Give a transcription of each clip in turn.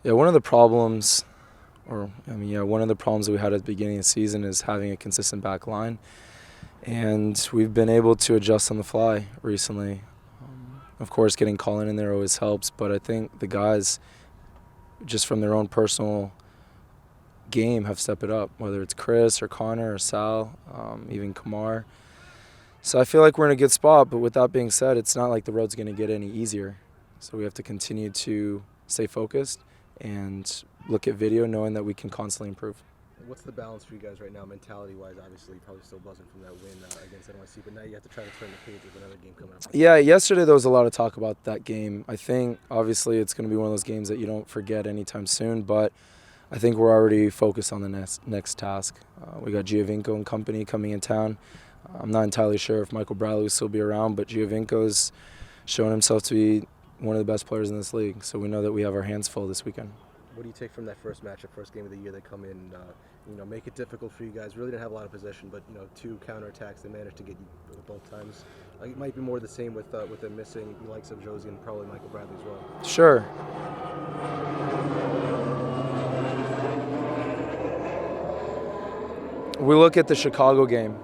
Yeah, one of the problems, one of the problems that we had at the beginning of the season is having a consistent back line, and we've been able to adjust on the fly recently. Of course, getting Colin in there always helps, but I think the guys, just from their own personal game, have stepped it up, whether it's Chris or Connor or Sal, even Kamar. So I feel like we're in a good spot, but with that being said, it's not like the road's going to get any easier. So we have to continue to stay focused and look at video knowing that we can constantly improve. What's the balance for you guys right now, mentality-wise? Obviously, you probably still buzzing from that win against NYC, but now you have to try to turn the page with another game coming up. Yeah, yesterday there was a lot of talk about that game. I think, obviously, it's going to be one of those games that you don't forget anytime soon, but I think we're already focused on the next task. We got Giovinco and company coming in town. I'm not entirely sure if Michael Bradley will still be around, but Giovinco's shown himself to be one of the best players in this league, so we know that we have our hands full this weekend. What do you take from that first matchup, first game of the year? They come in, make it difficult for you guys. Really didn't have a lot of possession, but two counterattacks. They managed to get you both times. It might be more the same with them missing the likes of Josie and probably Michael Bradley as well. Sure. We look at the Chicago game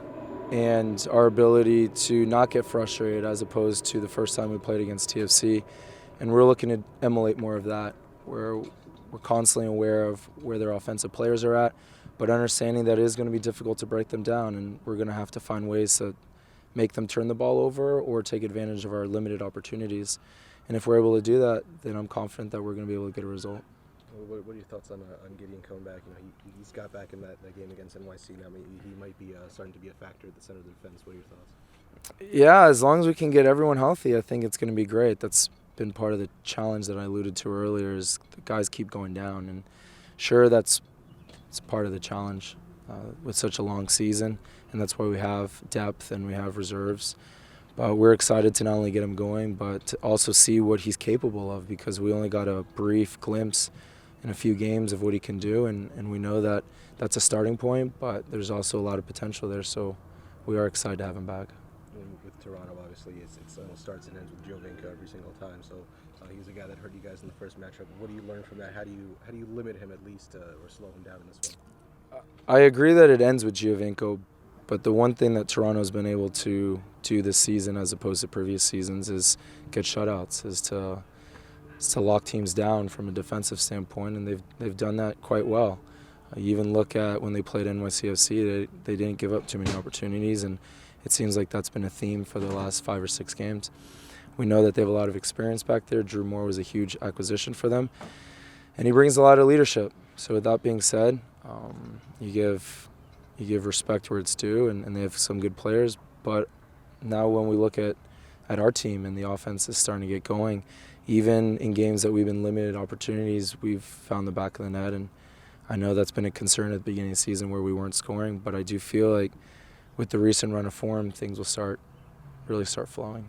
and our ability to not get frustrated as opposed to the first time we played against TFC, and we're looking to emulate more of that, where we're constantly aware of where their offensive players are at, but understanding that it is going to be difficult to break them down, and we're going to have to find ways to make them turn the ball over or take advantage of our limited opportunities. And if we're able to do that, then I'm confident that we're going to be able to get a result. What are your thoughts on Gideon coming back? He's got back in that game against NYC now. He might be starting to be a factor at the center of the defense. What are your thoughts? Yeah, as long as we can get everyone healthy, I think it's going to be great. That's been part of the challenge that I alluded to earlier, is the guys keep going down. And sure, it's part of the challenge with such a long season, and that's why we have depth and we have reserves. But we're excited to not only get him going, but to also see what he's capable of, because we only got a brief glimpse in a few games of what he can do, and we know that that's a starting point, but there's also a lot of potential there, so we are excited to have him back. With Toronto, obviously, it starts and ends with Giovinco every single time, so he's a guy that hurt you guys in the first matchup. What do you learn from that? How do you limit him at least, or slow him down in this one? I agree that it ends with Giovinco, but the one thing that Toronto's been able to do this season as opposed to previous seasons is get shutouts, is to lock teams down from a defensive standpoint, and they've done that quite well. You even look at when they played NYCFC, they didn't give up too many opportunities, and it seems like that's been a theme for the last 5 or 6 games. We know that they have a lot of experience back there. Drew Moore was a huge acquisition for them, and he brings a lot of leadership. So with that being said, you give respect where it's due, and they have some good players. But now when we look at our team and the offense is starting to get going, even in games that we've been limited opportunities, we've found the back of the net. And I know that's been a concern at the beginning of the season where we weren't scoring, but I do feel like with the recent run of form, things will really start flowing.